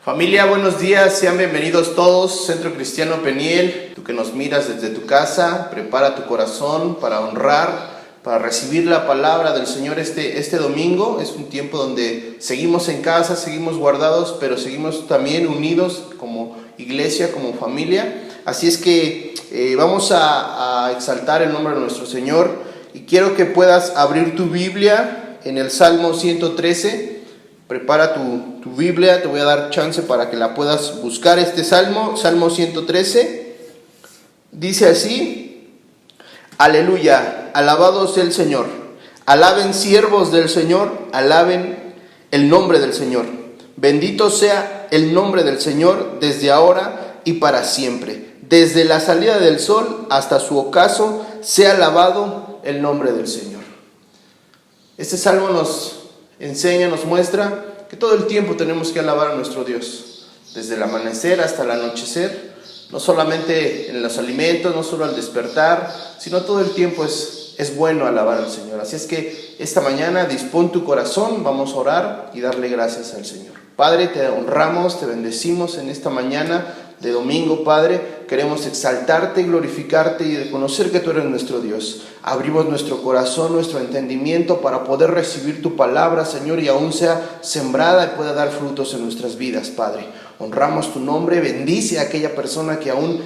Familia, buenos días, sean bienvenidos todos, Centro Cristiano Peniel. Tú que nos miras desde tu casa, prepara tu corazón para honrar, para recibir la palabra del Señor este domingo. Es un tiempo donde seguimos en casa, seguimos guardados, pero seguimos también unidos como iglesia, como familia. Así es que vamos a exaltar el nombre de nuestro Señor, y quiero que puedas abrir tu Biblia en el Salmo 113. Prepara tu Biblia, te voy a dar chance para que la puedas buscar. Este Salmo 113, dice así: Aleluya, alabado sea el Señor. Alaben siervos del Señor, alaben el nombre del Señor. Bendito sea el nombre del Señor desde ahora y para siempre. Desde la salida del sol hasta su ocaso, sea alabado el nombre del Señor. Este salmo nos enseña, nos muestra que todo el tiempo tenemos que alabar a nuestro Dios, desde el amanecer hasta el anochecer, no solamente en los alimentos, no solo al despertar, sino todo el tiempo es bueno alabar al Señor. Así es que esta mañana dispón tu corazón, vamos a orar y darle gracias al Señor. Padre, te honramos, te bendecimos en esta mañana de domingo, Padre. Queremos exaltarte, glorificarte y reconocer que tú eres nuestro Dios. Abrimos nuestro corazón, nuestro entendimiento para poder recibir tu palabra, Señor, y aún sea sembrada y pueda dar frutos en nuestras vidas, Padre. Honramos tu nombre, bendice a aquella persona que aún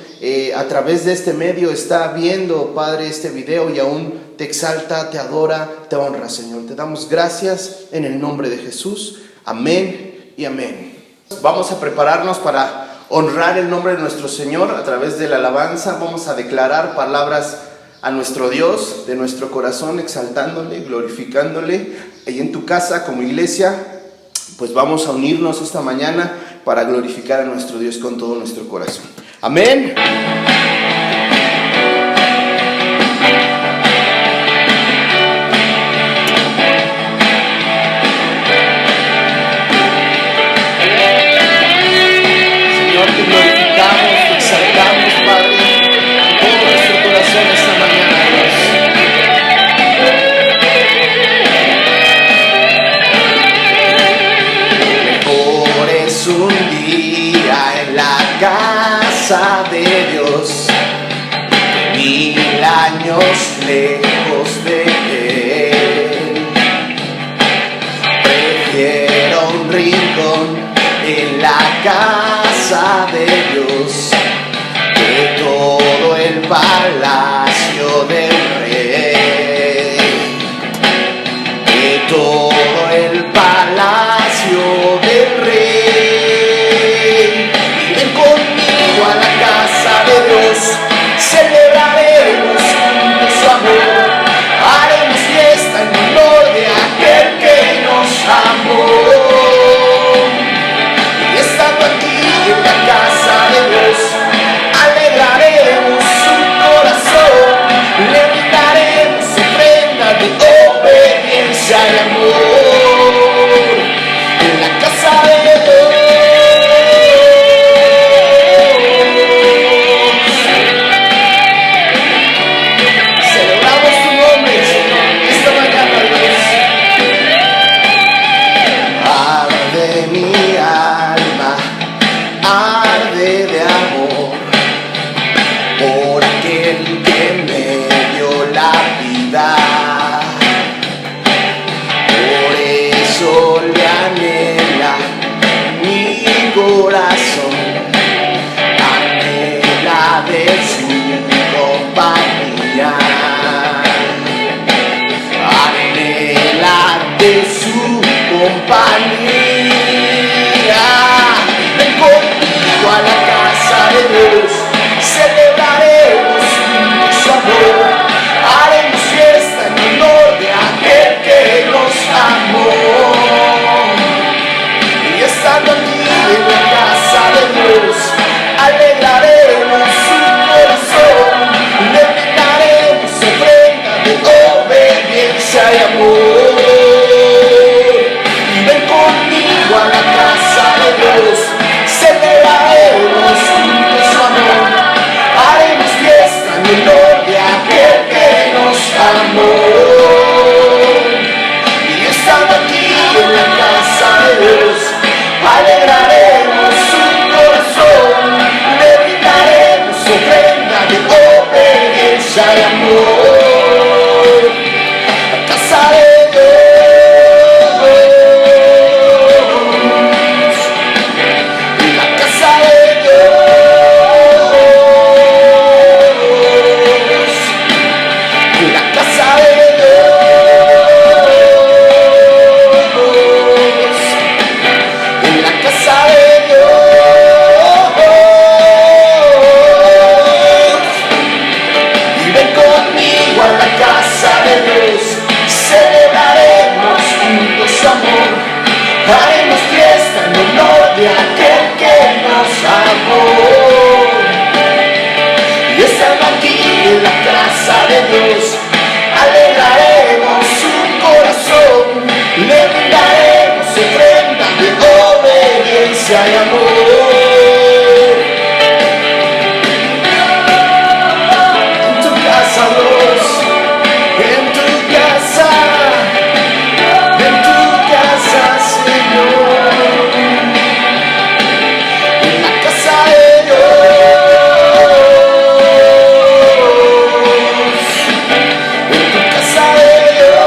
a través de este medio está viendo, Padre, este video y aún te exalta, te adora, te honra, Señor. Te damos gracias en el nombre de Jesús. Amén y amén. Vamos a prepararnos para honrar el nombre de nuestro Señor a través de la alabanza. Vamos a declarar palabras a nuestro Dios de nuestro corazón, exaltándole, glorificándole. Ahí en tu casa como iglesia, pues vamos a unirnos esta mañana para glorificar a nuestro Dios con todo nuestro corazón. Amén. Casa de Dios, 1000 años lejos de Él. Prefiero un rincón en la casa de Dios que todo el palacio del Rey, que todo el palacio del Rey. A la casa de Dios, celebraremos su amor, haremos fiesta en honor de aquel que nos amó. Y estando aquí en la casa de Dios, alegraremos su corazón, le brindaremos ofrenda de obediencia y amor. En la casa de Dios compañía. Ven conmigo a la casa de Dios, celebraremos su amor, haremos fiesta en honor de aquel que nos amó. Y estando aquí en la casa de casa de Dios, alegraremos su corazón, le brindaremos ofrenda de obediencia y amor. En tu casa, Dios, en tu casa, Señor, en la casa de Dios, en tu casa de Dios.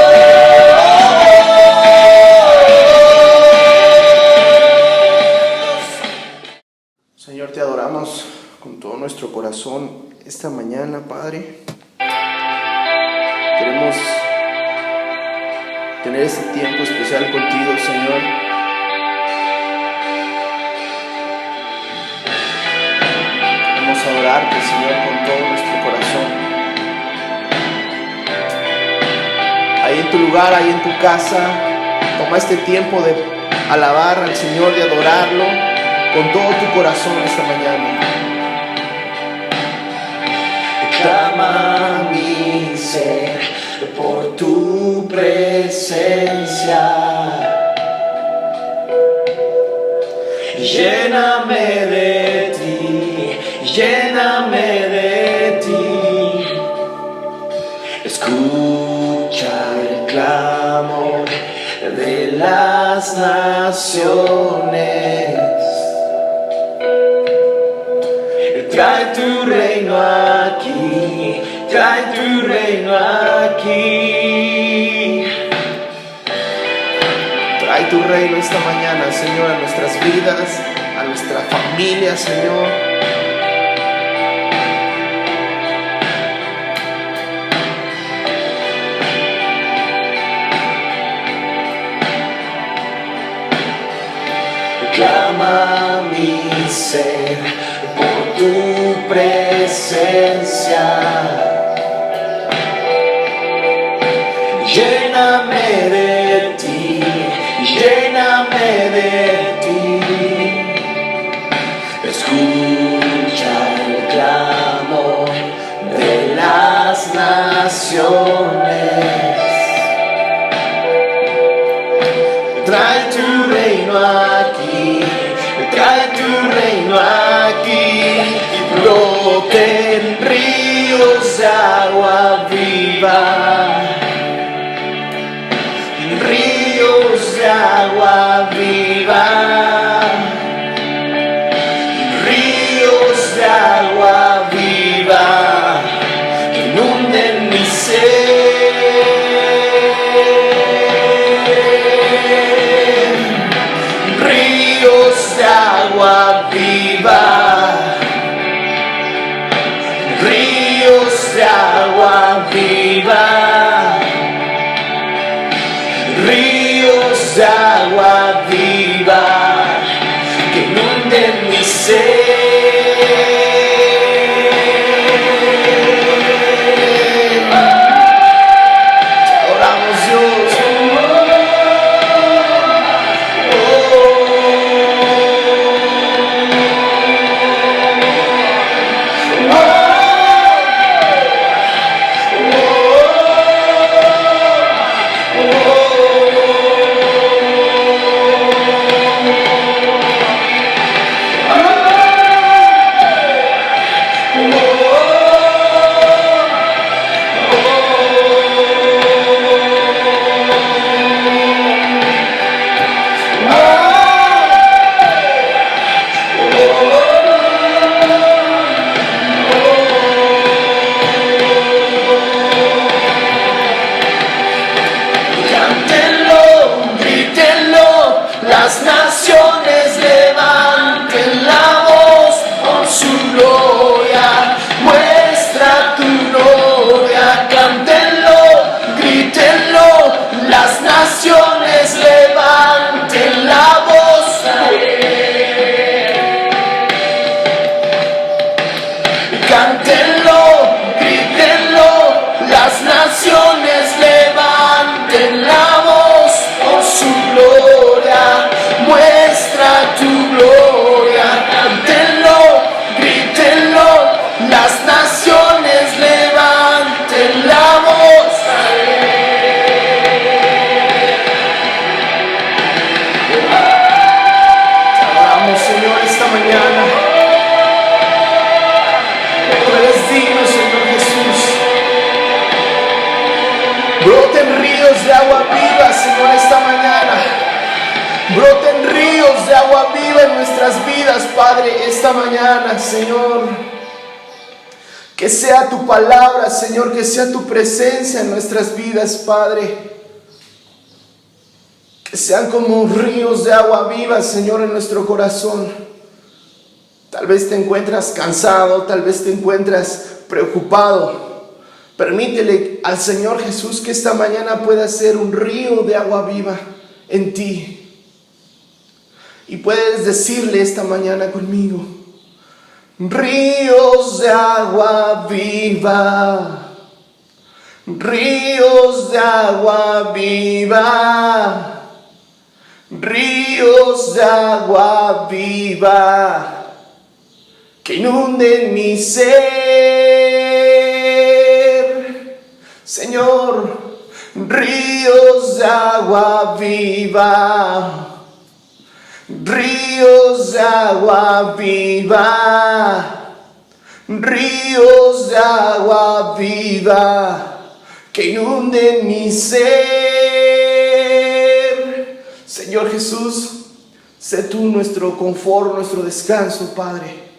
Señor, te adoramos con todo nuestro corazón esta mañana, Padre. Queremos tener este tiempo especial contigo, Señor. Queremos adorarte, Señor, con todo nuestro corazón. Ahí en tu lugar, ahí en tu casa, toma este tiempo de alabar al Señor, de adorarlo con todo tu corazón esta mañana. Clama mi ser por tu presencia, lléname de ti, lléname de ti. Escucha el clamor de las naciones, trae tu reino aquí, trae tu reino aquí. Trae tu reino esta mañana, Señor, a nuestras vidas, a nuestra familia, Señor. Clama mi ser por tu presencia, lléname de ti, lléname de ti. Escucha el clamor de las naciones, trae tu reino aquí, trae tu reino aquí. Broten ríos de agua viva, ríos de agua viva, ríos de agua viva, que inunden mi ser. Ríos de agua viva, ríos de agua viva, ríos de agua viva, que inunden mi ser. Te adoramos, Dios. Las naciones levanten la voz por su gloria, muestra tu gloria, cántenlo, grítenlo. Las naciones levanten la voz, cántenlo, grítenlo. Las naciones levanten la voz por su gloria, muestra tu gloria, cántenlo, grítenlo. Las naciones levanten agua viva, Señor, esta mañana. Broten ríos de agua viva en nuestras vidas, Padre, esta mañana, Señor. Que sea tu palabra, Señor, que sea tu presencia en nuestras vidas, Padre. Que sean como ríos de agua viva, Señor, en nuestro corazón. Tal vez te encuentras cansado, tal vez te encuentras preocupado. Permítele al Señor Jesús que esta mañana pueda ser un río de agua viva en ti. Y puedes decirle esta mañana conmigo: ríos de agua viva, ríos de agua viva, ríos de agua viva, que inunden mi ser. Señor, ríos de agua viva, ríos de agua viva, ríos de agua viva, que inunden mi ser. Señor Jesús, sé tú nuestro confort, nuestro descanso, Padre.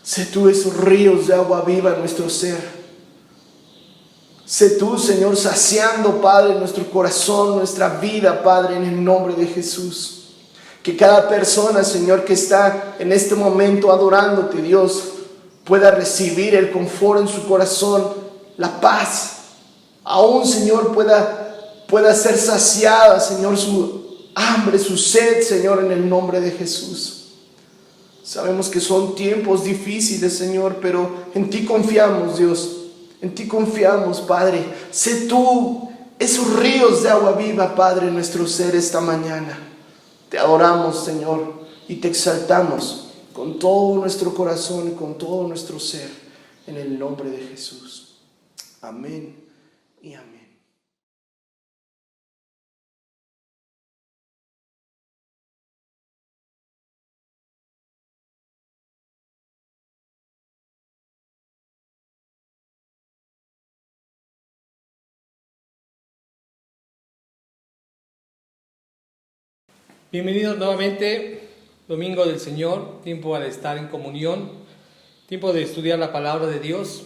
Sé tú esos ríos de agua viva en nuestro ser. Sé tú, Señor, saciando, Padre, nuestro corazón, nuestra vida, Padre, en el nombre de Jesús. Que cada persona, Señor, que está en este momento adorándote, Dios, pueda recibir el confort en su corazón, la paz. Aún, Señor, pueda ser saciada, Señor, su hambre, su sed, Señor, en el nombre de Jesús. Sabemos que son tiempos difíciles, Señor, pero en ti confiamos, Dios. En ti confiamos, Padre. Sé tú esos ríos de agua viva, Padre, en nuestro ser esta mañana. Te adoramos, Señor, y te exaltamos con todo nuestro corazón y con todo nuestro ser, en el nombre de Jesús. Amén y amén. Bienvenidos nuevamente, Domingo del Señor, tiempo para estar en comunión, tiempo de estudiar la palabra de Dios,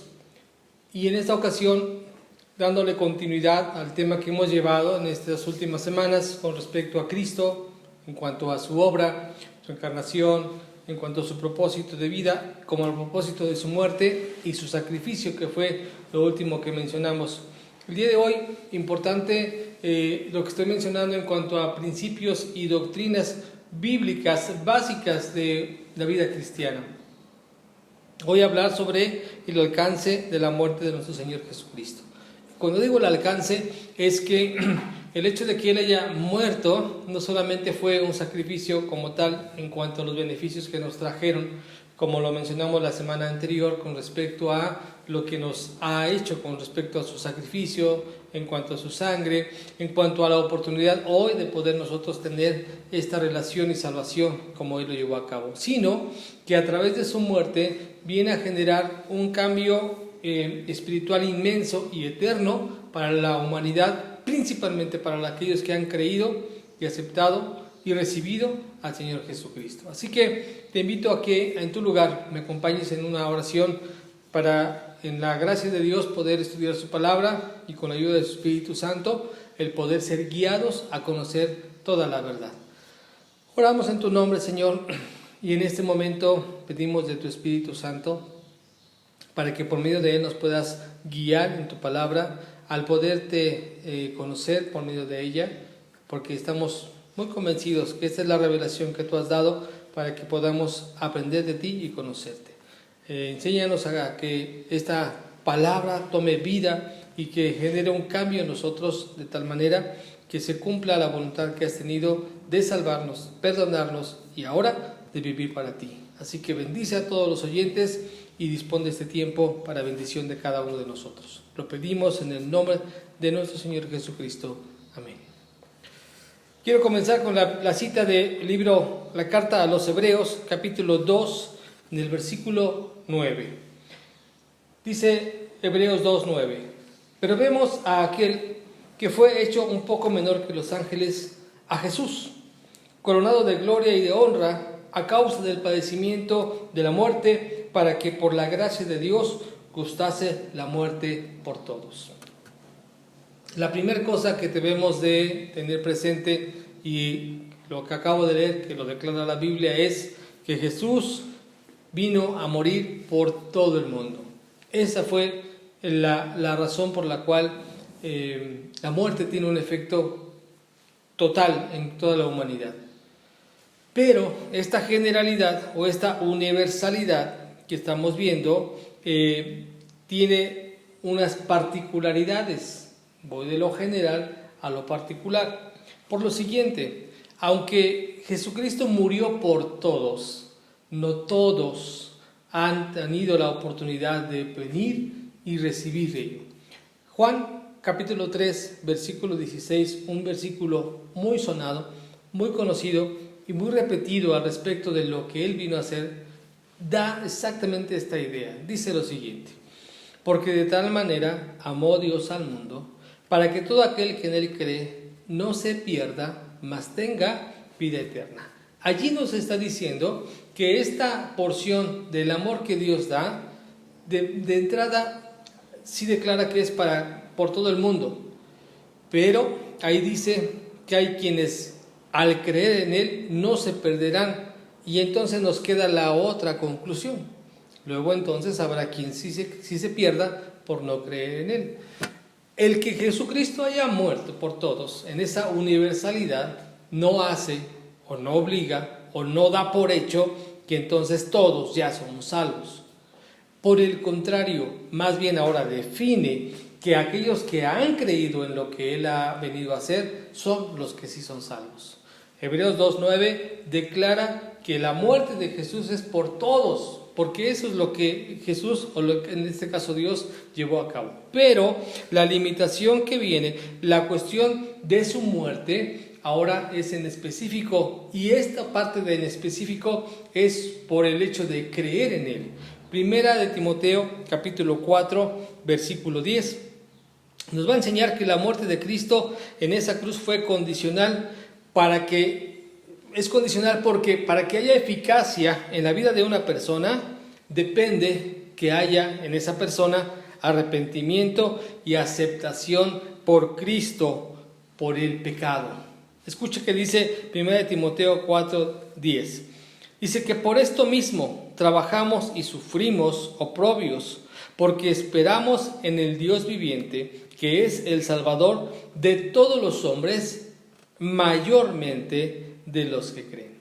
y en esta ocasión dándole continuidad al tema que hemos llevado en estas últimas semanas con respecto a Cristo, en cuanto a su obra, su encarnación, en cuanto a su propósito de vida, como el propósito de su muerte y su sacrificio, que fue lo último que mencionamos. El día de hoy, importante lo que estoy mencionando en cuanto a principios y doctrinas bíblicas básicas de la vida cristiana. Voy a hablar sobre el alcance de la muerte de nuestro Señor Jesucristo. Cuando digo el alcance, es que el hecho de que Él haya muerto no solamente fue un sacrificio como tal en cuanto a los beneficios que nos trajeron, como lo mencionamos la semana anterior con respecto a lo que nos ha hecho con respecto a su sacrificio, en cuanto a su sangre, en cuanto a la oportunidad hoy de poder nosotros tener esta relación y salvación como Él lo llevó a cabo, sino que a través de su muerte viene a generar un cambio espiritual inmenso y eterno para la humanidad, principalmente para aquellos que han creído y aceptado y recibido al Señor Jesucristo. Así que te invito a que en tu lugar me acompañes en una oración para, en la gracia de Dios, poder estudiar su palabra y con la ayuda de su Espíritu Santo, el poder ser guiados a conocer toda la verdad. Oramos en tu nombre, Señor, y en este momento pedimos de tu Espíritu Santo para que por medio de Él nos puedas guiar en tu palabra al poderte conocer por medio de ella, porque estamos muy convencidos que esta es la revelación que tú has dado para que podamos aprender de ti y conocerte. Enséñanos a que esta palabra tome vida y que genere un cambio en nosotros de tal manera que se cumpla la voluntad que has tenido de salvarnos, perdonarnos y ahora de vivir para ti. Así que bendice a todos los oyentes y dispón de este tiempo para bendición de cada uno de nosotros. Lo pedimos en el nombre de nuestro Señor Jesucristo. Amén. Quiero comenzar con la cita del libro, la carta a los Hebreos, capítulo 2, en el versículo 9. Dice Hebreos 2:9: pero vemos a aquel que fue hecho un poco menor que los ángeles, a Jesús, coronado de gloria y de honra a causa del padecimiento de la muerte, para que por la gracia de Dios gustase la muerte por todos. La primera cosa que debemos de tener presente, y lo que acabo de leer, que lo declara la Biblia, es que Jesús vino a morir por todo el mundo. Esa fue la razón por la cual la muerte tiene un efecto total en toda la humanidad. Pero esta generalidad o esta universalidad que estamos viendo tiene unas particularidades. Voy de lo general a lo particular. Por lo siguiente, aunque Jesucristo murió por todos, no todos han tenido la oportunidad de venir y recibir ello. Juan capítulo 3, versículo 16, un versículo muy sonado, muy conocido y muy repetido al respecto de lo que Él vino a hacer, da exactamente esta idea. Dice lo siguiente: porque de tal manera amó Dios al mundo, para que todo aquel que en Él cree no se pierda, mas tenga vida eterna. Allí nos está diciendo que esta porción del amor que Dios da, de entrada, sí declara que es por todo el mundo, pero ahí dice que hay quienes al creer en Él no se perderán, y entonces nos queda la otra conclusión. Luego entonces habrá quien sí se pierda por no creer en Él. El que Jesucristo haya muerto por todos en esa universalidad no hace o no obliga o no da por hecho que entonces todos ya somos salvos. Por el contrario, más bien ahora define que aquellos que han creído en lo que Él ha venido a hacer son los que sí son salvos. Hebreos 2:9 declara que la muerte de Jesús es por todos, porque eso es lo que Jesús, o en este caso Dios, llevó a cabo. Pero la limitación que viene, la cuestión de su muerte, ahora es en específico, y esta parte de en específico es por el hecho de creer en Él. Primera de Timoteo, capítulo 4, versículo 10, nos va a enseñar que la muerte de Cristo en esa cruz fue condicional, porque para que haya eficacia en la vida de una persona, depende que haya en esa persona arrepentimiento y aceptación por Cristo, por el pecado. Escucha que dice 1 Timoteo 4:10. Dice que por esto mismo trabajamos y sufrimos oprobios, porque esperamos en el Dios viviente, que es el Salvador de todos los hombres, mayormente de los que creen.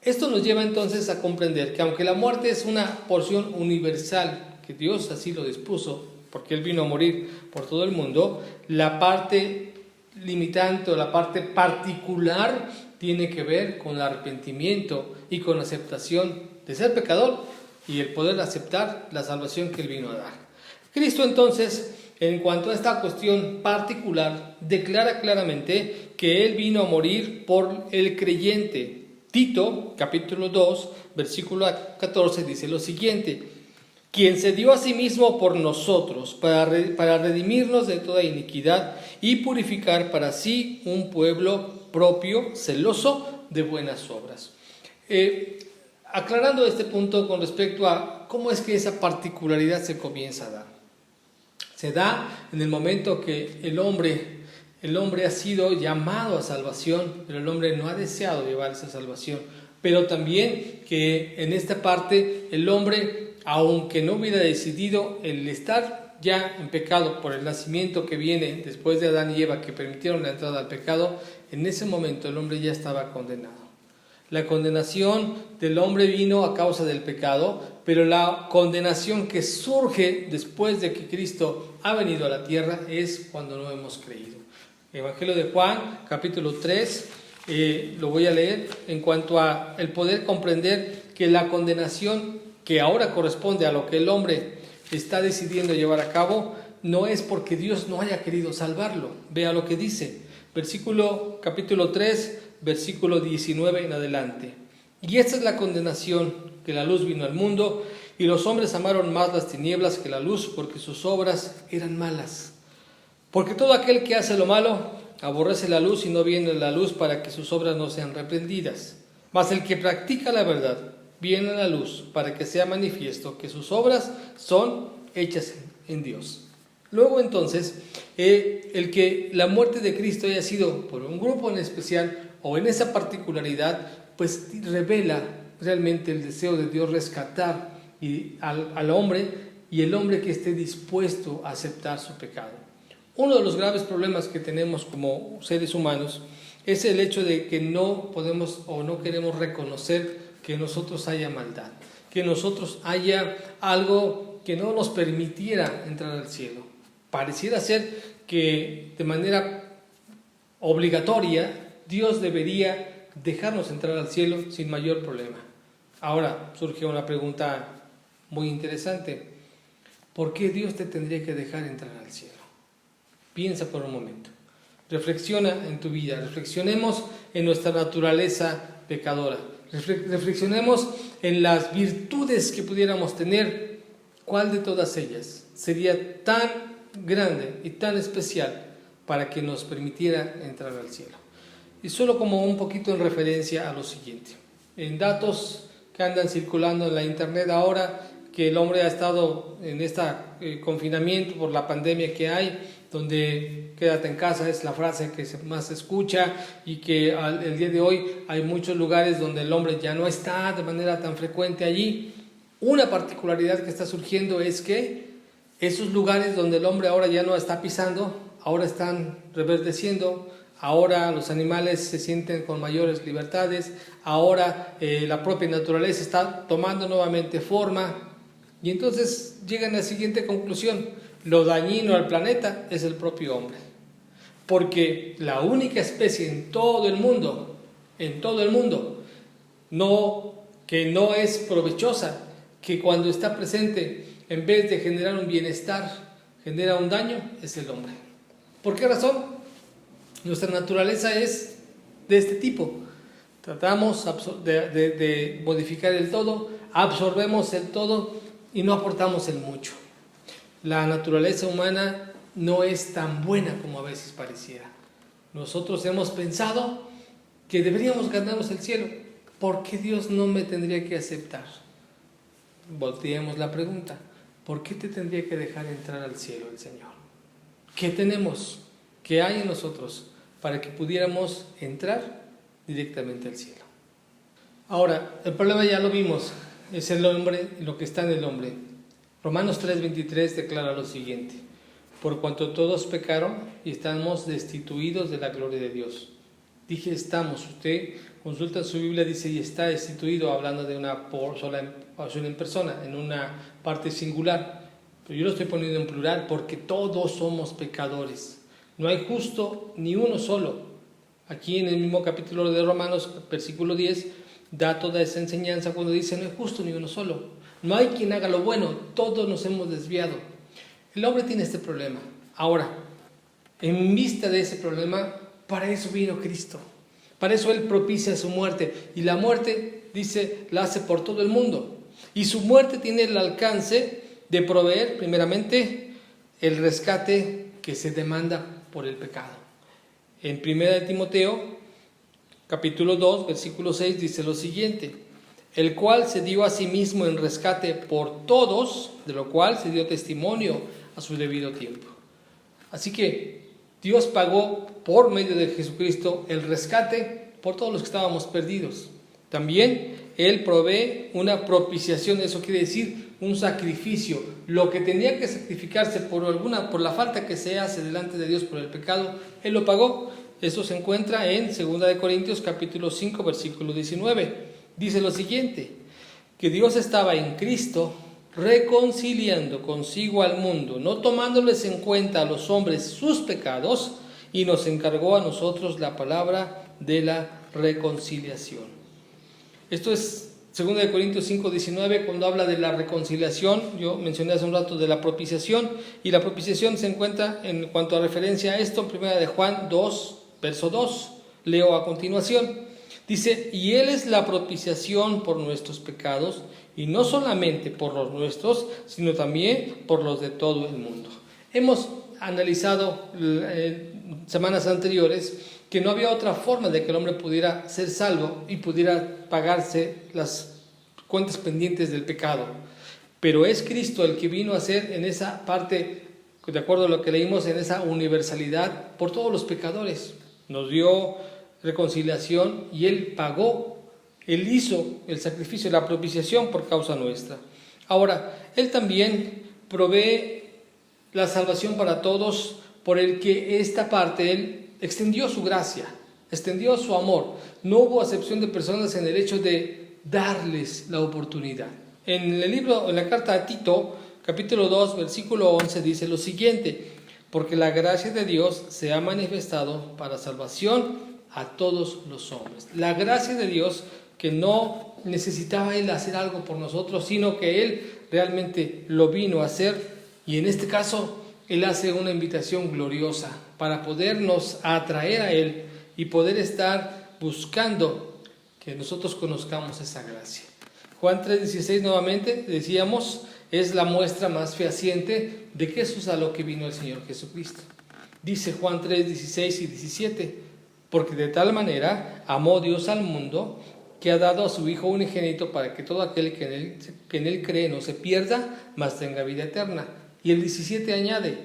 Esto nos lleva entonces a comprender que aunque la muerte es una porción universal, que Dios así lo dispuso, porque Él vino a morir por todo el mundo, la parte limitante o la parte particular tiene que ver con el arrepentimiento y con la aceptación de ser pecador y el poder aceptar la salvación que Él vino a dar. Cristo entonces, en cuanto a esta cuestión particular, declara claramente que Él vino a morir por el creyente. Tito, capítulo 2, versículo 14, dice lo siguiente: quien se dio a sí mismo por nosotros para redimirnos de toda iniquidad y purificar para sí un pueblo propio, celoso de buenas obras. Aclarando este punto con respecto a cómo es que esa particularidad se comienza a dar. Se da en el momento que el hombre ha sido llamado a salvación, pero el hombre no ha deseado llevar esa salvación. Pero también que en esta parte el hombre, aunque no hubiera decidido el estar ya en pecado por el nacimiento que viene después de Adán y Eva, que permitieron la entrada al pecado, en ese momento el hombre ya estaba condenado. La condenación del hombre vino a causa del pecado, pero la condenación que surge después de que Cristo ha venido a la tierra es cuando no hemos creído. Evangelio de Juan, capítulo 3, lo voy a leer, en cuanto a el poder comprender que la condenación que ahora corresponde a lo que el hombre está decidiendo llevar a cabo, no es porque Dios no haya querido salvarlo. Vea lo que dice, capítulo 3, versículo 19 en adelante. Y esta es la condenación, que la luz vino al mundo, y los hombres amaron más las tinieblas que la luz, porque sus obras eran malas. Porque todo aquel que hace lo malo aborrece la luz y no viene a la luz para que sus obras no sean reprendidas. Mas el que practica la verdad viene a la luz para que sea manifiesto que sus obras son hechas en Dios. Luego entonces, el que la muerte de Cristo haya sido por un grupo en especial o en esa particularidad, pues revela realmente el deseo de Dios rescatar al hombre, y el hombre que esté dispuesto a aceptar su pecado. Uno de los graves problemas que tenemos como seres humanos es el hecho de que no podemos o no queremos reconocer que en nosotros haya maldad, que en nosotros haya algo que no nos permitiera entrar al cielo. Pareciera ser que de manera obligatoria Dios debería dejarnos entrar al cielo sin mayor problema. Ahora surge una pregunta muy interesante. ¿Por qué Dios te tendría que dejar entrar al cielo? Piensa por un momento. Reflexiona en tu vida. Reflexionemos en nuestra naturaleza pecadora. Reflexionemos en las virtudes que pudiéramos tener. ¿Cuál de todas ellas sería tan grande y tan especial para que nos permitiera entrar al cielo? Y solo como un poquito en referencia a lo siguiente. En datos que andan circulando en la internet ahora, que el hombre ha estado en este confinamiento por la pandemia que hay, donde quédate en casa es la frase que más se escucha, y que el día de hoy hay muchos lugares donde el hombre ya no está de manera tan frecuente allí. Una particularidad que está surgiendo es que esos lugares donde el hombre ahora ya no está pisando, ahora están reverdeciendo, ahora los animales se sienten con mayores libertades, ahora la propia naturaleza está tomando nuevamente forma. Y entonces llegan a la siguiente conclusión: lo dañino al planeta es el propio hombre, porque la única especie en todo el mundo, que no es provechosa, que cuando está presente, en vez de generar un bienestar, genera un daño, es el hombre. ¿Por qué razón? Nuestra naturaleza es de este tipo. Tratamos de modificar el todo, absorbemos el todo y no aportamos el mucho. La naturaleza humana no es tan buena como a veces pareciera. Nosotros hemos pensado que deberíamos ganarnos el cielo. ¿Por qué Dios no me tendría que aceptar? Volteemos la pregunta: ¿por qué te tendría que dejar entrar al cielo el Señor? ¿Qué tenemos? ¿Qué hay en nosotros para que pudiéramos entrar directamente al cielo? Ahora, el problema ya lo vimos, es el hombre, lo que está en el hombre. Romanos 3:23 declara lo siguiente: por cuanto todos pecaron y estamos destituidos de la gloria de Dios. Dije estamos, usted consulta su Biblia, dice y está destituido, hablando de una sola en persona, en una parte singular. Pero yo lo estoy poniendo en plural porque todos somos pecadores. No hay justo ni uno solo. Aquí en el mismo capítulo de Romanos, versículo 10, da toda esa enseñanza cuando dice: no hay justo ni uno solo. No hay quien haga lo bueno, todos nos hemos desviado. El hombre tiene este problema. Ahora, en vista de ese problema, para eso vino Cristo. Para eso Él propicia su muerte. Y la muerte, dice, la hace por todo el mundo. Y su muerte tiene el alcance de proveer, primeramente, el rescate que se demanda por el pecado. En 1 Timoteo, capítulo 2, versículo 6, dice lo siguiente: el cual se dio a sí mismo en rescate por todos, de lo cual se dio testimonio a su debido tiempo. Así que Dios pagó por medio de Jesucristo el rescate por todos los que estábamos perdidos. También Él provee una propiciación, eso quiere decir un sacrificio. Lo que tenía que sacrificarse por la falta que se hace delante de Dios por el pecado, Él lo pagó. Eso se encuentra en 2 Corintios capítulo 5, versículo 19. Dice lo siguiente: que Dios estaba en Cristo reconciliando consigo al mundo, no tomándoles en cuenta a los hombres sus pecados, y nos encargó a nosotros la palabra de la reconciliación. Esto es 2 Corintios 5, 19, cuando habla de la reconciliación. Yo mencioné hace un rato de la propiciación, y la propiciación se encuentra, en cuanto a referencia a esto, en 1 Juan 2, verso 2. Leo a continuación. Dice: y Él es la propiciación por nuestros pecados, y no solamente por los nuestros, sino también por los de todo el mundo. Hemos analizado semanas anteriores que no había otra forma de que el hombre pudiera ser salvo y pudiera pagarse las cuentas pendientes del pecado. Pero es Cristo el que vino a hacer en esa parte, de acuerdo a lo que leímos, en esa universalidad por todos los pecadores. Nos dio reconciliación y Él pagó, Él hizo el sacrificio, la propiciación por causa nuestra. Ahora, Él también provee la salvación para todos, por el que esta parte Él extendió su gracia, extendió su amor. No hubo acepción de personas en el hecho de darles la oportunidad. En la carta a Tito, capítulo 2, versículo 11, dice lo siguiente: porque la gracia de Dios se ha manifestado para salvación a todos los hombres. La gracia de Dios, que no necesitaba Él hacer algo por nosotros, sino que Él realmente lo vino a hacer, y en este caso Él hace una invitación gloriosa para podernos atraer a Él y poder estar buscando que nosotros conozcamos esa gracia. Juan 3:16 nuevamente, decíamos, es la muestra más fehaciente de que eso es a lo que vino el Señor Jesucristo. Dice Juan 3:16 y 17, porque de tal manera amó Dios al mundo, que ha dado a su Hijo unigénito para que todo aquel que en él cree no se pierda, mas tenga vida eterna. Y el 17 añade,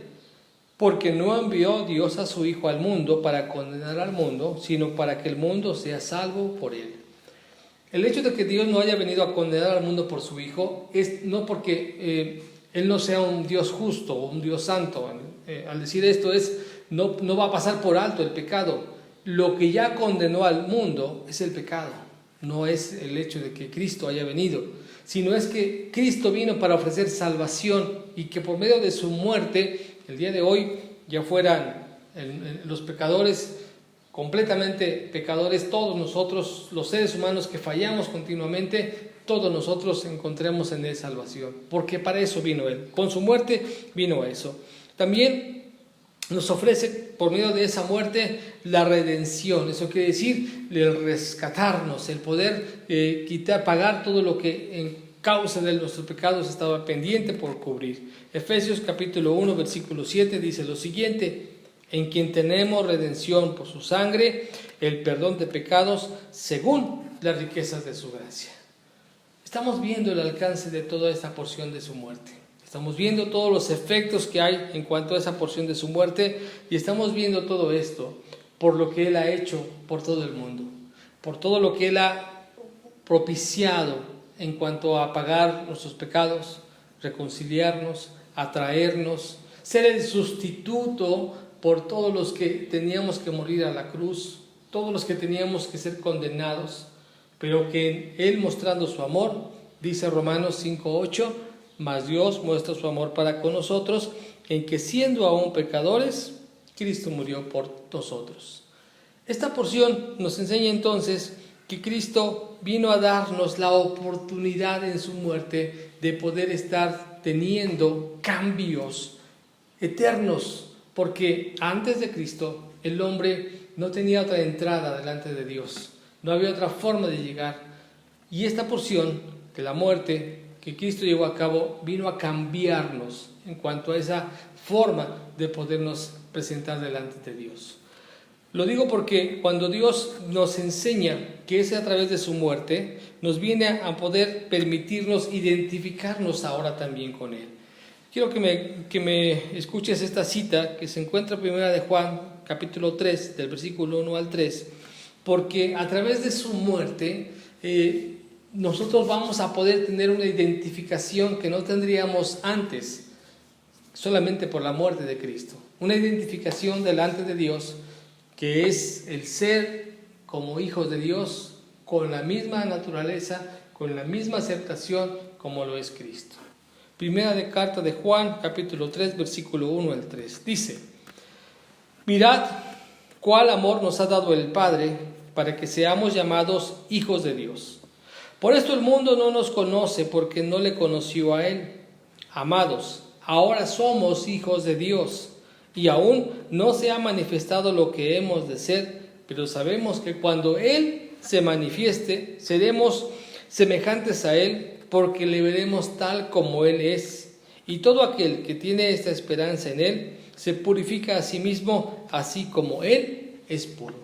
porque no envió Dios a su Hijo al mundo para condenar al mundo, sino para que el mundo sea salvo por él. El hecho de que Dios no haya venido a condenar al mundo por su Hijo es no porque Él no sea un Dios justo o un Dios santo. Al decir esto no va a pasar por alto el pecado. Lo que ya condenó al mundo es el pecado. No es el hecho de que Cristo haya venido, sino es que Cristo vino para ofrecer salvación, y que por medio de su muerte, el día de hoy, ya fueran los pecadores, completamente pecadores, todos nosotros, los seres humanos que fallamos continuamente, todos nosotros encontremos en Él salvación, porque para eso vino Él. Con su muerte vino eso. También nos ofrece por medio de esa muerte la redención. Eso quiere decir el rescatarnos, el poder pagar todo lo que en causa de nuestros pecados estaba pendiente por cubrir. Efesios capítulo 1 versículo 7 dice lo siguiente: en quien tenemos redención por su sangre, el perdón de pecados según las riquezas de su gracia. Estamos viendo el alcance de toda esta porción de su muerte. Estamos viendo todos los efectos que hay en cuanto a esa porción de su muerte, y estamos viendo todo esto por lo que Él ha hecho por todo el mundo, por todo lo que Él ha propiciado en cuanto a pagar nuestros pecados, reconciliarnos, atraernos, ser el sustituto por todos los que teníamos que morir a la cruz, todos los que teníamos que ser condenados, pero que Él, mostrando su amor, dice Romanos 5:8, mas Dios muestra su amor para con nosotros, en que siendo aún pecadores, Cristo murió por nosotros. Esta porción nos enseña entonces que Cristo vino a darnos la oportunidad en su muerte de poder estar teniendo cambios eternos, porque antes de Cristo el hombre no tenía otra entrada delante de Dios, no había otra forma de llegar, y esta porción de la muerte que Cristo llevó a cabo vino a cambiarnos en cuanto a esa forma de podernos presentar delante de Dios. Lo digo porque cuando Dios nos enseña que es a través de su muerte, nos viene a poder permitirnos identificarnos ahora también con Él. Quiero que me escuches esta cita que se encuentra en 1 de Juan, capítulo 3, del versículo 1 al 3, porque a través de su muerte nosotros vamos a poder tener una identificación que no tendríamos antes, solamente por la muerte de Cristo. Una identificación delante de Dios, que es el ser como hijos de Dios, con la misma naturaleza, con la misma aceptación como lo es Cristo. Primera de carta de Juan, capítulo 3, versículo 1 al 3. Dice: mirad cuál amor nos ha dado el Padre para que seamos llamados hijos de Dios. Por esto el mundo no nos conoce, porque no le conoció a Él. Amados, ahora somos hijos de Dios, y aún no se ha manifestado lo que hemos de ser, pero sabemos que cuando Él se manifieste, seremos semejantes a Él, porque le veremos tal como Él es. Y todo aquel que tiene esta esperanza en Él se purifica a sí mismo, así como Él es puro.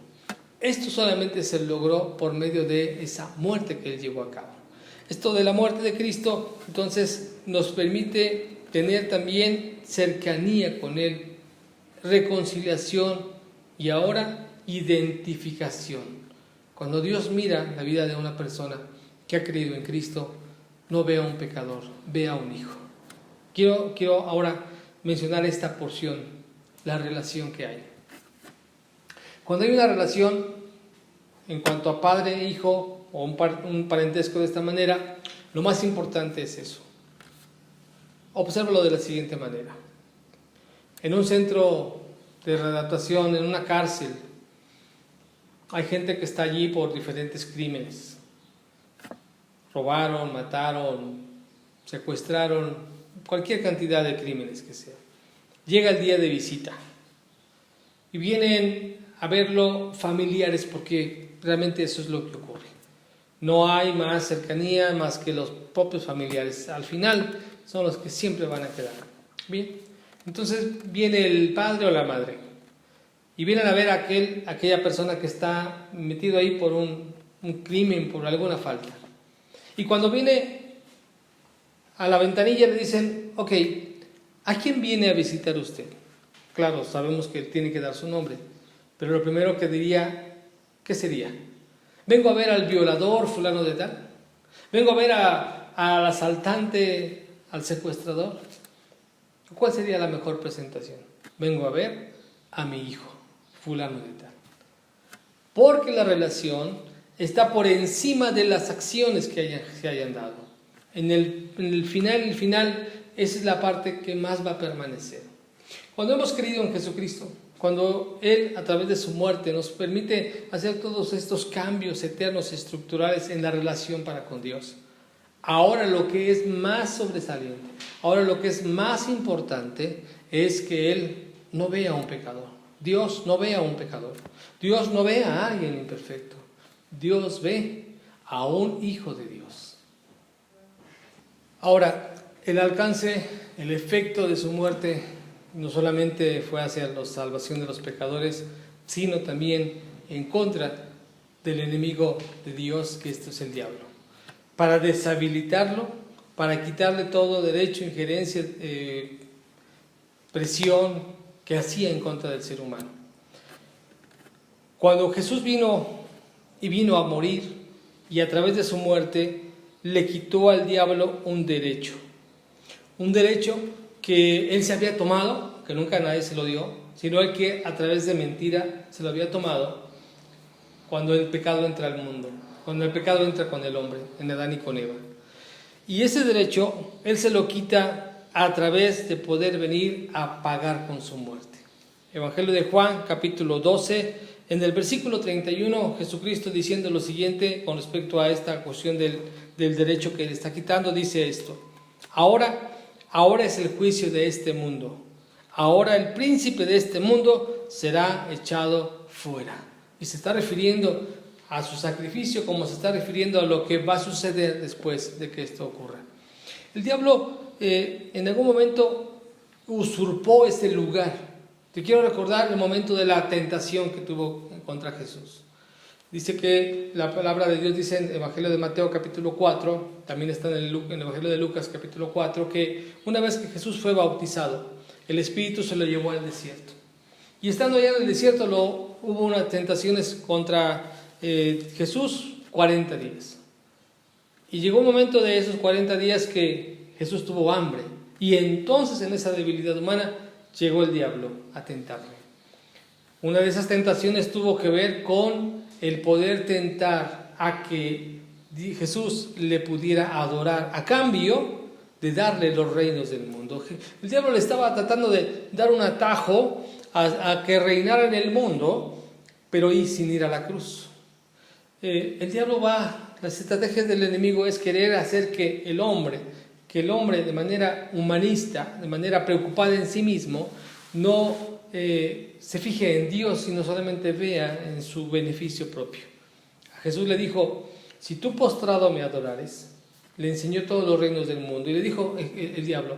Esto solamente se logró por medio de esa muerte que Él llevó a cabo. Esto de la muerte de Cristo, entonces, nos permite tener también cercanía con Él, reconciliación y ahora identificación. Cuando Dios mira la vida de una persona que ha creído en Cristo, no ve a un pecador, ve a un hijo. Quiero ahora mencionar esta porción, la relación que hay. Cuando hay una relación en cuanto a padre e hijo, o un parentesco de esta manera, lo más importante es eso. Obsérvalo de la siguiente manera. En un centro de readaptación, en una cárcel, hay gente que está allí por diferentes crímenes. Robaron, mataron, secuestraron, cualquier cantidad de crímenes que sea. Llega el día de visita y vienen a verlo familiares, porque realmente eso es lo que ocurre. No hay más cercanía más que los propios familiares. Al final son los que siempre van a quedar. Bien, entonces viene el padre o la madre y vienen a ver a aquella persona que está metido ahí por un crimen, por alguna falta. Y cuando viene a la ventanilla le dicen: ok, ¿a quién viene a visitar usted? Claro, sabemos que tiene que dar su nombre, pero lo primero que diría, ¿qué sería? Vengo a ver al violador fulano de tal. Vengo a ver al asaltante, al secuestrador. ¿Cuál sería la mejor presentación? Vengo a ver a mi hijo fulano de tal. Porque la relación está por encima de las acciones que se hayan dado. En el final, esa es la parte que más va a permanecer. Cuando hemos creído en Jesucristo, cuando Él, a través de su muerte, nos permite hacer todos estos cambios eternos, estructurales en la relación para con Dios, ahora lo que es más sobresaliente, ahora lo que es más importante es que Él no vea a un pecador. Dios no ve a un pecador. Dios no ve a alguien imperfecto. Dios ve a un hijo de Dios. Ahora, el alcance, el efecto de su muerte no solamente fue hacia la salvación de los pecadores, sino también en contra del enemigo de Dios, que esto es el diablo. Para deshabilitarlo, para quitarle todo derecho, injerencia, presión que hacía en contra del ser humano. Cuando Jesús vino a morir, y a través de su muerte le quitó al diablo un derecho que él se había tomado, que nunca nadie se lo dio, sino el que a través de mentira se lo había tomado cuando el pecado entra al mundo, cuando el pecado entra con el hombre, en Adán y con Eva. Y ese derecho él se lo quita a través de poder venir a pagar con su muerte. Evangelio de Juan, capítulo 12, en el versículo 31, Jesucristo diciendo lo siguiente con respecto a esta cuestión del derecho que le está quitando, dice esto: Ahora es el juicio de este mundo. Ahora el príncipe de este mundo será echado fuera. Y se está refiriendo a su sacrificio, como se está refiriendo a lo que va a suceder después de que esto ocurra. El diablo en algún momento usurpó este lugar. Te quiero recordar el momento de la tentación que tuvo contra Jesús. Dice que la palabra de Dios dice en el Evangelio de Mateo capítulo 4, también está en el Evangelio de Lucas capítulo 4, que una vez que Jesús fue bautizado, el Espíritu se lo llevó al desierto. Y estando allá en el desierto hubo unas tentaciones contra Jesús 40 días. Y llegó un momento de esos 40 días que Jesús tuvo hambre. Y entonces en esa debilidad humana llegó el diablo a tentarle. Una de esas tentaciones tuvo que ver con el poder tentar a que Jesús le pudiera adorar a cambio de darle los reinos del mundo. El diablo le estaba tratando de dar un atajo a que reinara en el mundo, pero sin ir a la cruz. El diablo las estrategias del enemigo es querer hacer que el hombre de manera humanista, de manera preocupada en sí mismo, no se fije en Dios, sino solamente vea en su beneficio propio. A Jesús le dijo: si tú postrado me adorares, le enseñó todos los reinos del mundo, y le dijo el diablo: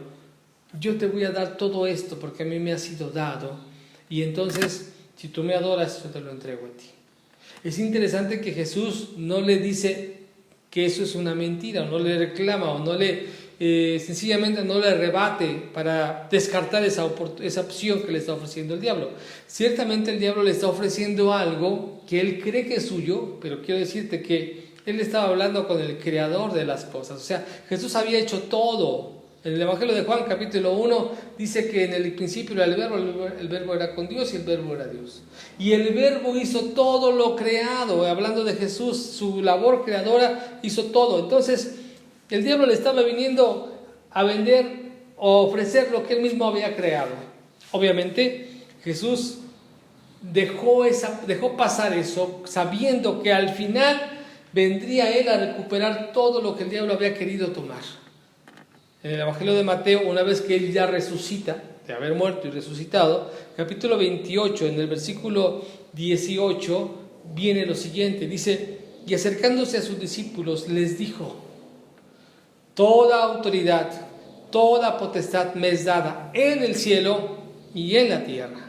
yo te voy a dar todo esto porque a mí me ha sido dado, y entonces si tú me adoras, yo te lo entrego a ti. Es interesante que Jesús no le dice que eso es una mentira, o no le reclama, o no le sencillamente no le rebate para descartar esa opción que le está ofreciendo el diablo. Ciertamente el diablo le está ofreciendo algo que él cree que es suyo, pero quiero decirte que él estaba hablando con el creador de las cosas. O sea, Jesús había hecho todo. En el Evangelio de Juan, capítulo 1, dice que en el principio era el verbo era con Dios y el verbo era Dios. Y el verbo hizo todo lo creado. Hablando de Jesús, su labor creadora hizo todo. Entonces, el diablo le estaba viniendo a vender o ofrecer lo que él mismo había creado. Obviamente, Jesús dejó pasar eso, sabiendo que al final vendría él a recuperar todo lo que el diablo había querido tomar. En el Evangelio de Mateo, una vez que él ya resucita, de haber muerto y resucitado, capítulo 28, en el versículo 18, viene lo siguiente, dice: y acercándose a sus discípulos les dijo: toda autoridad, toda potestad me es dada en el cielo y en la tierra.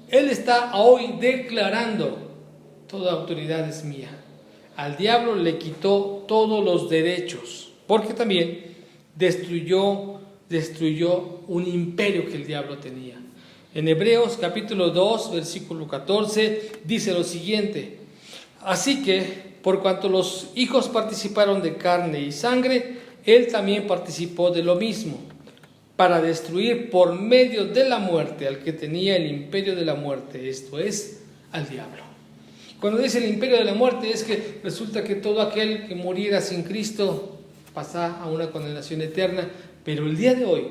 Él está hoy declarando: toda autoridad es mía. Al diablo le quitó todos los derechos, porque también destruyó un imperio que el diablo tenía. En Hebreos capítulo 2, versículo 14, dice lo siguiente: así que, por cuanto los hijos participaron de carne y sangre, él también participó de lo mismo, para destruir por medio de la muerte al que tenía el imperio de la muerte, esto es, al diablo. Cuando dice el imperio de la muerte, es que resulta que todo aquel que muriera sin Cristo pasa a una condenación eterna, pero el día de hoy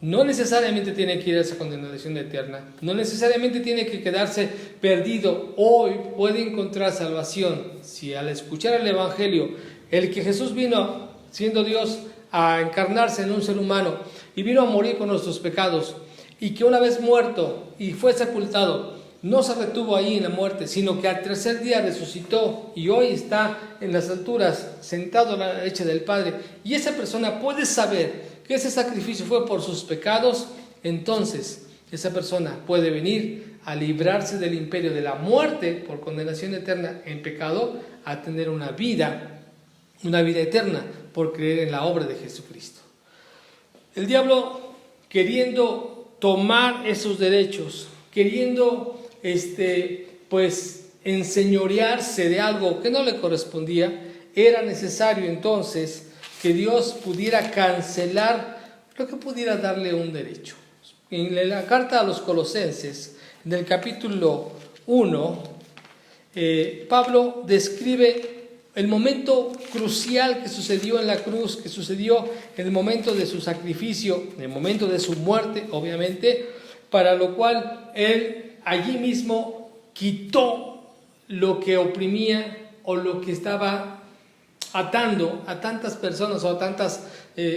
no necesariamente tiene que ir a esa condenación eterna, no necesariamente tiene que quedarse perdido. Hoy puede encontrar salvación si al escuchar el Evangelio, el que Jesús vino siendo Dios a encarnarse en un ser humano y vino a morir con nuestros pecados, y que una vez muerto y fue sepultado, no se retuvo ahí en la muerte, sino que al tercer día resucitó y hoy está en las alturas, sentado a la derecha del Padre, y esa persona puede saber que ese sacrificio fue por sus pecados. Entonces esa persona puede venir a librarse del imperio de la muerte por condenación eterna en pecado, a tener una vida eterna por creer en la obra de Jesucristo. El diablo, queriendo tomar esos derechos, queriendo enseñorearse de algo que no le correspondía, era necesario entonces que Dios pudiera cancelar lo que pudiera darle un derecho. En la carta a los Colosenses, en el capítulo 1, Pablo describe el momento crucial que sucedió en la cruz, que sucedió en el momento de su sacrificio, en el momento de su muerte, obviamente, para lo cual él allí mismo quitó lo que oprimía o lo que estaba atando a tantas personas o a tantas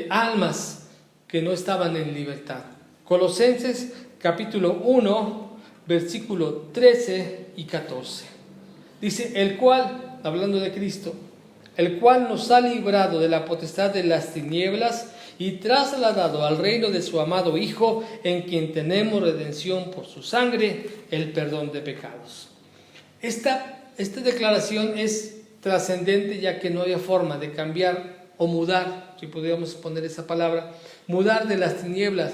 almas que no estaban en libertad. Colosenses capítulo 1, versículo 13 y 14. Dice: el cual, hablando de Cristo, el cual nos ha librado de la potestad de las tinieblas y trasladado al reino de su amado Hijo, en quien tenemos redención por su sangre, el perdón de pecados. Esta declaración es trascendente, ya que no había forma de cambiar o mudar, si podríamos poner esa palabra, mudar de las tinieblas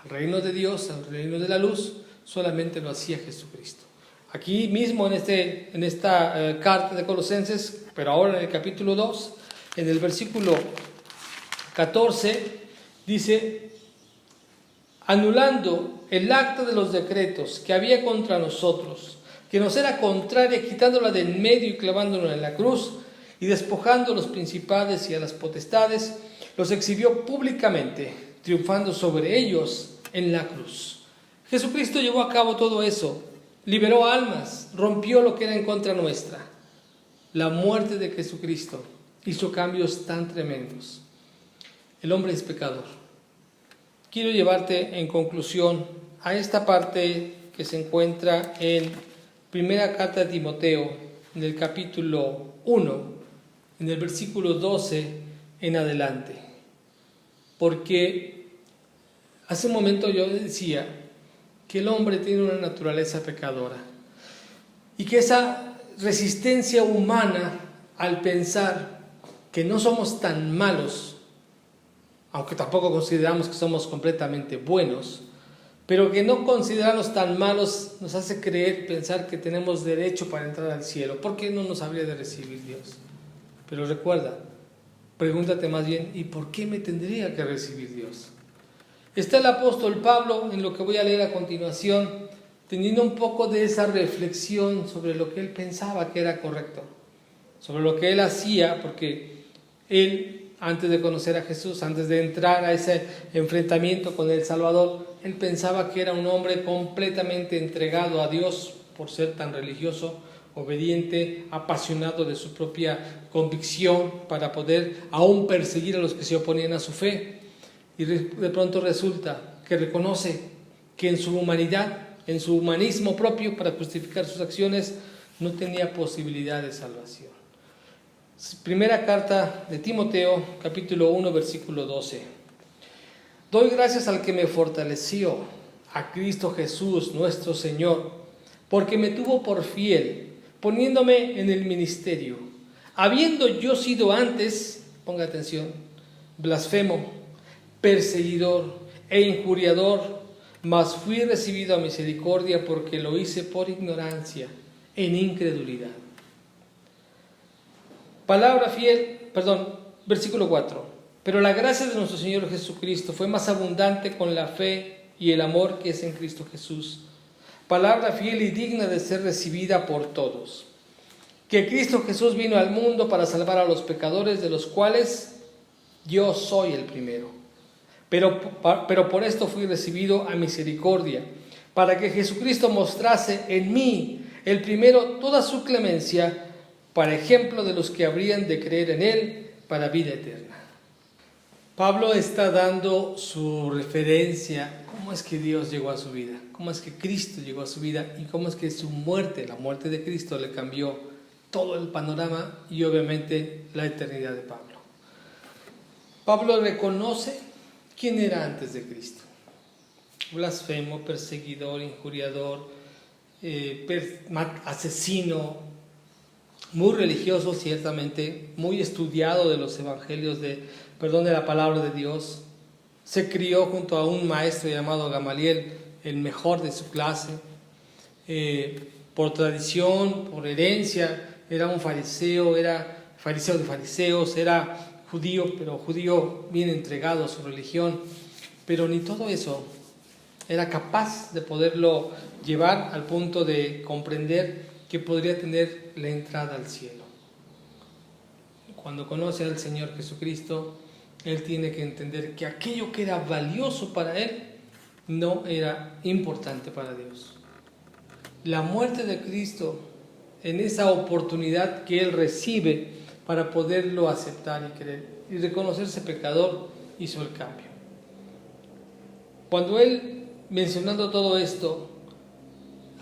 al reino de Dios, al reino de la luz. Solamente lo hacía Jesucristo. Aquí mismo en esta carta de Colosenses, pero ahora en el capítulo 2, en el versículo 14, dice: anulando el acta de los decretos que había contra nosotros, que nos era contraria, quitándola de en medio y clavándola en la cruz, y despojando a los principados y a las potestades, los exhibió públicamente, triunfando sobre ellos en la cruz. Jesucristo llevó a cabo todo eso, liberó almas, rompió lo que era en contra nuestra. La muerte de Jesucristo hizo cambios tan tremendos. El hombre es pecador. Quiero llevarte en conclusión a esta parte que se encuentra en primera carta de Timoteo, en el capítulo 1, en el versículo 12 en adelante. Porque Hace un momento yo decía que el hombre tiene una naturaleza pecadora y que esa resistencia humana al pensar que no somos tan malos, aunque tampoco consideramos que somos completamente buenos, pero que no considerarnos tan malos nos hace creer, pensar que tenemos derecho para entrar al cielo. ¿Por qué no nos habría de recibir Dios? Pero recuerda, pregúntate más bien, ¿y por qué me tendría que recibir Dios? Está el apóstol Pablo, en lo que voy a leer a continuación, teniendo un poco de esa reflexión sobre lo que él pensaba que era correcto, sobre lo que él hacía, porque él, antes de conocer a Jesús, antes de entrar a ese enfrentamiento con el Salvador, él pensaba que era un hombre completamente entregado a Dios por ser tan religioso, obediente, apasionado de su propia convicción para poder aún perseguir a los que se oponían a su fe. Y de pronto resulta que reconoce que en su humanidad, en su humanismo propio para justificar sus acciones, no tenía posibilidad de salvación. Primera carta de Timoteo, capítulo 1, versículo 12. Doy gracias al que me fortaleció, a Cristo Jesús nuestro Señor, porque me tuvo por fiel, poniéndome en el ministerio, habiendo yo sido antes, ponga atención, blasfemo, perseguidor e injuriador, mas fui recibido a misericordia porque lo hice por ignorancia, en incredulidad. Versículo 4. Pero la gracia de nuestro Señor Jesucristo fue más abundante con la fe y el amor que es en Cristo Jesús. Palabra fiel y digna de ser recibida por todos. Que Cristo Jesús vino al mundo para salvar a los pecadores, de los cuales yo soy el primero. Pero por esto fui recibido a misericordia, para que Jesucristo mostrase en mí, el primero, toda su clemencia, para ejemplo de los que habrían de creer en Él para vida eterna. Pablo está dando su referencia, cómo es que Dios llegó a su vida, cómo es que Cristo llegó a su vida y cómo es que su muerte, la muerte de Cristo, le cambió todo el panorama y obviamente la eternidad de Pablo. Pablo reconoce quién era antes de Cristo: blasfemo, perseguidor, injuriador, asesino, muy religioso ciertamente, muy estudiado de los evangelios de la palabra de Dios. Se crió junto a un maestro llamado Gamaliel, el mejor de su clase. Por tradición, por herencia, era un fariseo, era fariseo de fariseos, era judío, pero judío bien entregado a su religión. Pero ni todo eso era capaz de poderlo llevar al punto de comprender que podría tener la entrada al cielo. Cuando conoce al Señor Jesucristo, él tiene que entender que aquello que era valioso para él no era importante para Dios. La muerte de Cristo, en esa oportunidad que él recibe para poderlo aceptar y creer y reconocerse pecador, hizo el cambio. Cuando él, mencionando todo esto,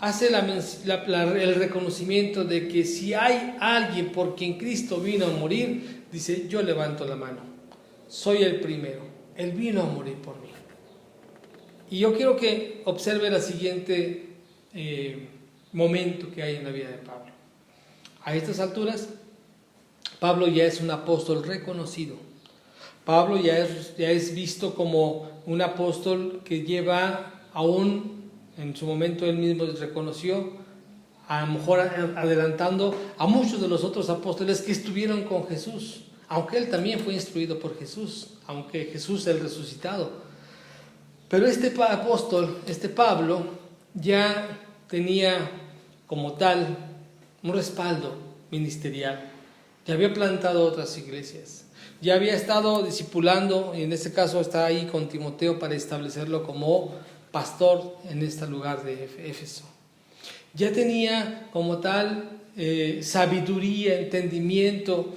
hace el reconocimiento de que si hay alguien por quien Cristo vino a morir, dice: yo levanto la mano, soy el primero, Él vino a morir por mí. Y yo quiero que observe el siguiente momento que hay en la vida de Pablo. A estas alturas, Pablo ya es un apóstol reconocido. Pablo ya es visto como un apóstol que lleva aún. En su momento él mismo reconoció, a lo mejor adelantando a muchos de los otros apóstoles que estuvieron con Jesús, aunque él también fue instruido por Jesús, aunque Jesús el resucitado. Pero este apóstol, este Pablo, ya tenía como tal un respaldo ministerial. Ya había plantado otras iglesias, ya había estado discipulando, y en este caso está ahí con Timoteo para establecerlo como pastor en este lugar de Éfeso. Ya tenía como tal sabiduría, entendimiento.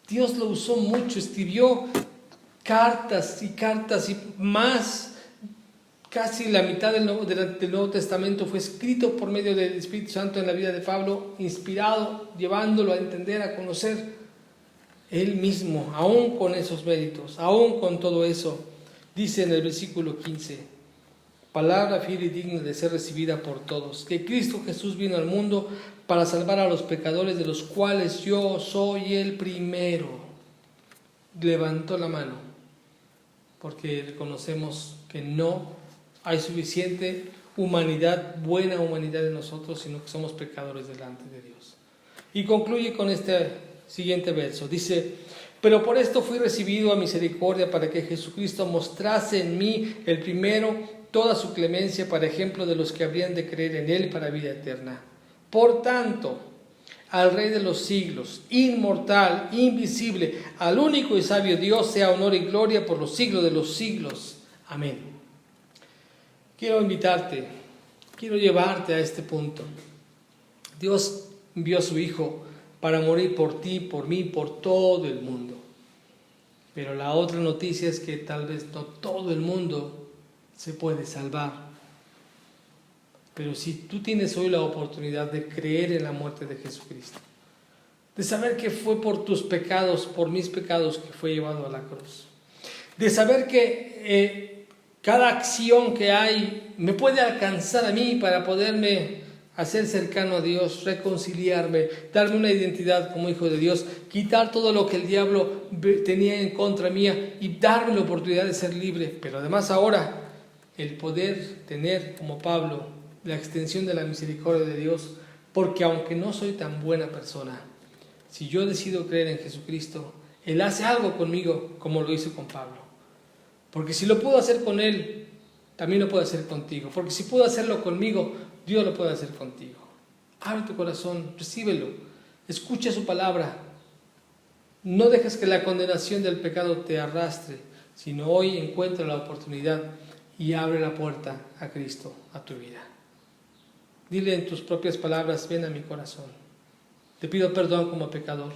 Dios lo usó mucho, escribió cartas y más. Casi la mitad del Nuevo Testamento fue escrito por medio del Espíritu Santo en la vida de Pablo, inspirado, llevándolo a entender, a conocer él mismo, aún con esos méritos, aún con todo eso. Dice en el versículo 15: palabra fiel y digna de ser recibida por todos, que Cristo Jesús vino al mundo para salvar a los pecadores, de los cuales yo soy el primero. Levantó la mano, porque reconocemos que no hay suficiente humanidad, buena humanidad en nosotros, sino que somos pecadores delante de Dios. Y concluye con este siguiente verso, dice: pero por esto fui recibido a misericordia, para que Jesucristo mostrase en mí el primero toda su clemencia, para ejemplo de los que habrían de creer en Él para vida eterna. Por tanto, al Rey de los siglos, inmortal, invisible, al único y sabio Dios, sea honor y gloria por los siglos de los siglos. Amén. Quiero invitarte, quiero llevarte a este punto. Dios envió a su Hijo para morir por ti, por mí, por todo el mundo. Pero la otra noticia es que tal vez no todo el mundo se puede salvar. Pero si tú tienes hoy la oportunidad de creer en la muerte de Jesucristo, de saber que fue por tus pecados, por mis pecados, que fue llevado a la cruz, de saber que cada acción que hay me puede alcanzar a mí para poderme hacer cercano a Dios, reconciliarme, darme una identidad como hijo de Dios, quitar todo lo que el diablo tenía en contra mía y darme la oportunidad de ser libre. Pero además ahora el poder tener, como Pablo, la extensión de la misericordia de Dios, porque aunque no soy tan buena persona, si yo decido creer en Jesucristo, Él hace algo conmigo como lo hizo con Pablo. Porque si lo puedo hacer con Él, también lo puedo hacer contigo. Porque si puedo hacerlo conmigo, Dios lo puede hacer contigo. Abre tu corazón, recíbelo, escucha su palabra. No dejes que la condenación del pecado te arrastre, sino hoy encuentra la oportunidad y abre la puerta a Cristo, a tu vida. Dile en tus propias palabras: ven a mi corazón. Te pido perdón como pecador.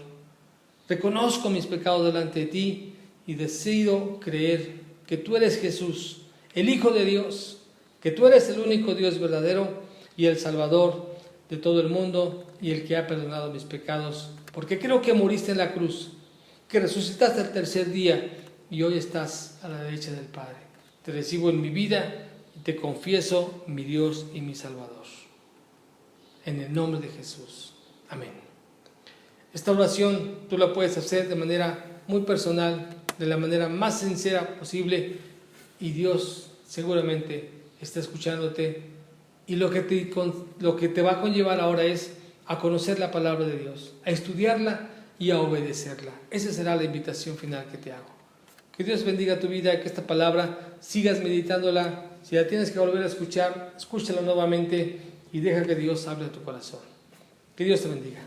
Reconozco mis pecados delante de ti y decido creer que tú eres Jesús, el Hijo de Dios, que tú eres el único Dios verdadero y el Salvador de todo el mundo y el que ha perdonado mis pecados, porque creo que moriste en la cruz, que resucitaste el tercer día y hoy estás a la derecha del Padre. Te recibo en mi vida y te confieso mi Dios y mi Salvador. En el nombre de Jesús. Amén. Esta oración tú la puedes hacer de manera muy personal, de la manera más sincera posible, y Dios seguramente está escuchándote. Y lo que te va a conllevar ahora es a conocer la palabra de Dios, a estudiarla y a obedecerla. Esa será la invitación final que te hago. Que Dios bendiga tu vida, que esta palabra sigas meditándola. Si la tienes que volver a escuchar, escúchala nuevamente y deja que Dios hable a tu corazón. Que Dios te bendiga.